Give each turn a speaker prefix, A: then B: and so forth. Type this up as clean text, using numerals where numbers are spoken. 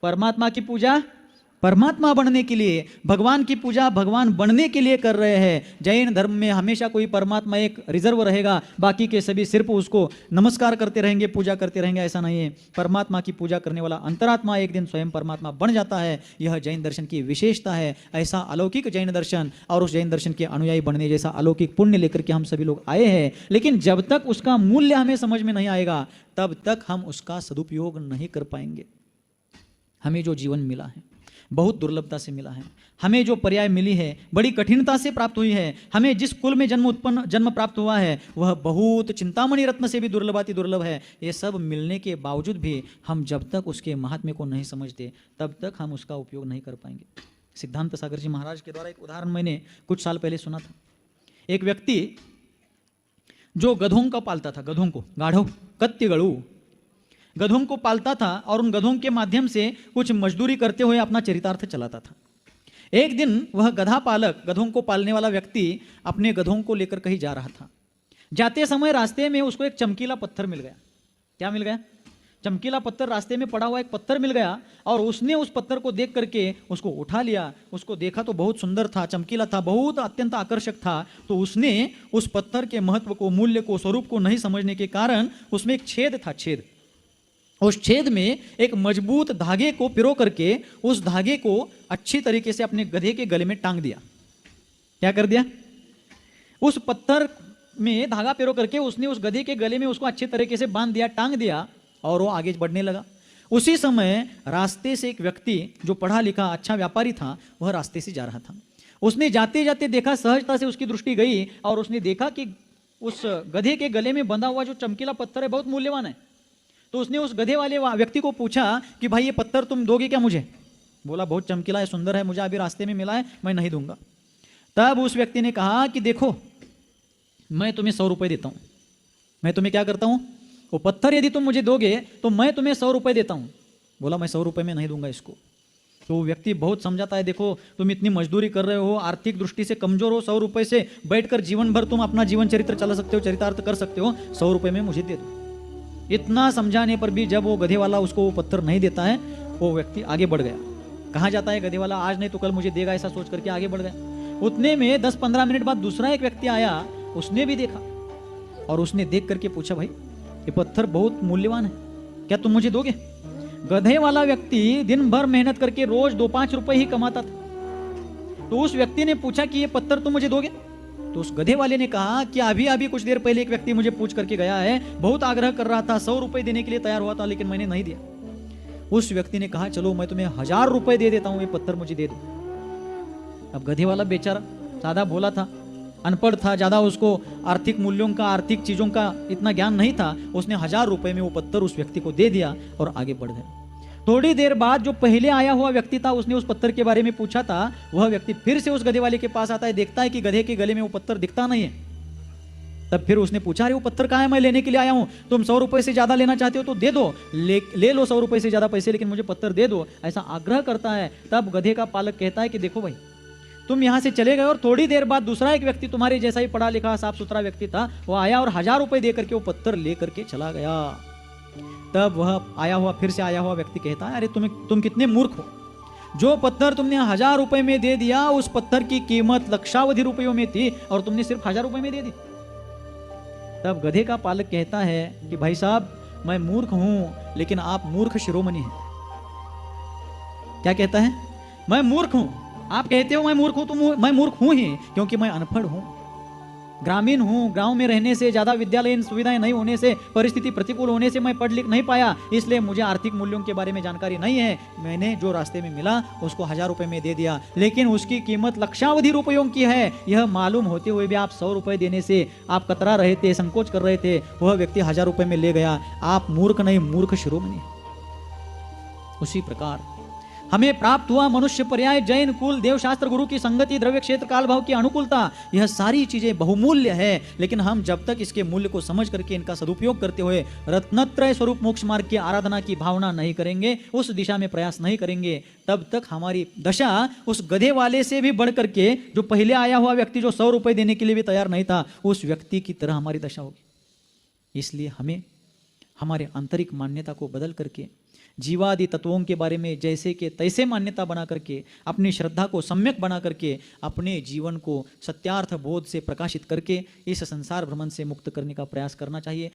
A: परमात्मा की पूजा परमात्मा बनने के लिए, भगवान की पूजा भगवान बनने के लिए कर रहे हैं। जैन धर्म में हमेशा कोई परमात्मा एक रिजर्व रहेगा, बाकी के सभी सिर्फ उसको नमस्कार करते रहेंगे, पूजा करते रहेंगे, ऐसा नहीं है। परमात्मा की पूजा करने वाला अंतरात्मा एक दिन स्वयं परमात्मा बन जाता है। यह जैन दर्शन की विशेषता है। ऐसा अलौकिक जैन दर्शन और उस जैन दर्शन के अनुयायी बनने जैसा अलौकिक पुण्य लेकर के हम सभी लोग आए हैं, लेकिन जब तक उसका मूल्य हमें समझ में नहीं आएगा तब तक हम उसका सदुपयोग नहीं कर पाएंगे। हमें जो जीवन मिला है बहुत दुर्लभता से मिला है, हमें जो पर्याय मिली है बड़ी कठिनता से प्राप्त हुई है, हमें जिस कुल में जन्म प्राप्त हुआ है वह बहुत चिंतामणि रत्न से भी दुर्लभाति दुर्लभ है। ये सब मिलने के बावजूद भी हम जब तक उसके महात्म्य को नहीं समझते तब तक हम उसका उपयोग नहीं कर पाएंगे। सिद्धांत सागर जी महाराज के द्वारा एक उदाहरण मैंने कुछ साल पहले सुना था। एक व्यक्ति जो गधों का पालता था, गधों को, गाढ़ो कत्य गड़ू, गधों को पालता था और उन गधों के माध्यम से कुछ मजदूरी करते हुए अपना चरितार्थ चलाता था। एक दिन वह गधा पालक, गधों को पालने वाला व्यक्ति अपने गधों को लेकर कहीं जा रहा था। जाते समय रास्ते में उसको एक चमकीला पत्थर मिल गया। क्या मिल गया? चमकीला पत्थर, रास्ते में पड़ा हुआ एक पत्थर मिल गया और उसने उस पत्थर को देख करके उसको उठा लिया। उसको देखा तो बहुत सुंदर था, चमकीला था, बहुत अत्यंत आकर्षक था। तो उसने उस पत्थर के महत्व को, मूल्य को, स्वरूप को नहीं समझने के कारण उसमें एक छेद था, छेद। उस छेद में एक मजबूत धागे को पिरो करके उस धागे को अच्छी तरीके से अपने गधे के गले में टांग दिया। क्या कर दिया? उस पत्थर में धागा पिरो करके उसने उस गधे के गले में उसको अच्छे तरीके से बांध दिया, टांग दिया और वो आगे बढ़ने लगा। उसी समय रास्ते से एक व्यक्ति जो पढ़ा लिखा अच्छा व्यापारी था वह रास्ते से जा रहा था। उसने जाते जाते देखा, सहजता से उसकी दृष्टि गई और उसने देखा कि उस गधे के गले में बंधा हुआ जो चमकीला पत्थर है बहुत मूल्यवान है। तो उसने उस गधे वाले व्यक्ति को पूछा कि भाई ये पत्थर तुम दोगे क्या मुझे? बोला बहुत चमकीला है, सुंदर है, मुझे अभी रास्ते में मिला है, मैं नहीं दूंगा। तब उस व्यक्ति ने कहा कि देखो मैं तुम्हें 100 रुपये देता हूँ, मैं तुम्हें क्या करता हूँ, वो पत्थर यदि तुम मुझे दोगे तो मैं तुम्हें 100 रुपये देता हूँ। बोला मैं 100 रुपये में नहीं दूंगा इसको। तो वो व्यक्ति बहुत समझाता है, देखो तुम इतनी मजदूरी कर रहे हो, आर्थिक दृष्टि से कमजोर हो, 100 रुपये से बैठकर जीवन भर तुम अपना जीवन चरित्र चला सकते हो, चरितार्थ कर सकते हो, 100 रुपये में मुझे दे दो। इतना समझाने पर भी जब वो गधे वाला उसको वो पत्थर नहीं देता है, वो व्यक्ति आगे बढ़ गया। कहाँ जाता है गधे वाला? आज नहीं तो कल मुझे देगा, ऐसा सोच करके आगे बढ़ गया। उतने में 10-15 मिनट बाद दूसरा एक व्यक्ति आया, उसने भी देखा और उसने देख करके पूछा भाई ये पत्थर बहुत मूल्यवान है, क्या तुम मुझे दोगे? गधे वाला व्यक्ति दिन भर मेहनत करके रोज 2-5 रुपए ही कमाता था। तो उस व्यक्ति ने पूछा कि ये पत्थर तुम मुझे दोगे? तो उस गधे वाले ने कहा कि अभी कुछ देर पहले एक व्यक्ति मुझे पूछ करके गया है, बहुत आग्रह कर रहा था, 100 रुपए देने के लिए तैयार हुआ था, लेकिन मैंने नहीं दिया। उस व्यक्ति ने कहा चलो मैं तुम्हें 1000 रुपए दे देता हूं, ये पत्थर मुझे दे दो। अब गधे वाला बेचारा सादा भोला था, अनपढ़ था, ज्यादा उसको आर्थिक मूल्यों का, आर्थिक चीजों का इतना ज्ञान नहीं था। उसने 1000 रुपए में वो पत्थर उस व्यक्ति को दे दिया और आगे बढ़ गए। थोड़ी देर बाद जो पहले आया हुआ व्यक्ति था, उसने उस पत्थर के बारे में पूछा था, वह व्यक्ति फिर से उस गधे वाले के पास आता है, देखता है कि गधे के गले में वो पत्थर दिखता नहीं है। तब फिर उसने पूछा अरे वो पत्थर कहाँ है, मैं लेने के लिए आया हूं, तुम 100 रुपए से ज्यादा लेना चाहते हो तो दे दो, ले लो 100 रुपए से ज्यादा पैसे, लेकिन मुझे पत्थर दे दो, ऐसा आग्रह करता है। तब गधे का पालक कहता है कि देखो भाई तुम यहां से चले गए और थोड़ी देर बाद दूसरा एक व्यक्ति तुम्हारे जैसा ही पढ़ा लिखा साफ सुथरा व्यक्ति था, वो आया और 1000 रुपए दे करके वो पत्थर ले करके चला गया। तब वह आया हुआ, फिर से आया हुआ व्यक्ति कहता है अरे तुम कितने मूर्ख हो, जो पत्थर तुमने 1000 रुपए में दे दिया उस पत्थर की कीमत लक्षावधि रुपयों में थी और तुमने सिर्फ 1000 रुपए में दे दी। तब गधे का पालक कहता है कि भाई साहब मैं मूर्ख हूं, लेकिन आप मूर्ख शिरोमणि हैं। क्या कहता है? मैं मूर्ख हूं, आप कहते हो मैं मूर्ख हूं, तो मैं मूर्ख हूं ही, क्योंकि मैं अनपढ़ हूं, ग्रामीण हूं, गांव में रहने से, ज्यादा विद्यालयीन सुविधाएं नहीं होने से, परिस्थिति प्रतिकूल होने से मैं पढ़ लिख नहीं पाया, इसलिए मुझे आर्थिक मूल्यों के बारे में जानकारी नहीं है। मैंने जो रास्ते में मिला उसको 1000 रुपए में दे दिया, लेकिन उसकी कीमत लक्षावधि रुपयों की है। यह मालूम होते हुए भी आप 100 रुपए देने से आप कतरा रहे थे, संकोच कर रहे थे, वह व्यक्ति 1000 रुपए में ले गया। आप मूर्ख नहीं, मूर्ख शिरोमणि। उसी प्रकार हमें प्राप्त हुआ मनुष्य पर्याय, जैन कुल, देवशास्त्र, गुरु की संगति, द्रव्य क्षेत्र, काल भाव की अनुकूलता, यह सारी चीजें बहुमूल्य है। लेकिन हम जब तक इसके मूल्य को समझ करके इनका सदुपयोग करते हुए रत्नत्रय स्वरूप मोक्ष मार्ग की आराधना की भावना नहीं करेंगे, उस दिशा में प्रयास नहीं करेंगे, तब तक हमारी दशा उस गधे वाले से भी बढ़ करके, जो पहले आया हुआ व्यक्ति जो 100 रुपए देने के लिए भी तैयार नहीं था, उस व्यक्ति की तरह हमारी दशा होगी। इसलिए हमें हमारे आंतरिक मान्यता को बदल करके जीवादि तत्वों के बारे में जैसे के तैसे मान्यता बना करके, अपनी श्रद्धा को सम्यक बना करके, अपने जीवन को सत्यार्थ बोध से प्रकाशित करके इस संसार भ्रमण से मुक्त करने का प्रयास करना चाहिए।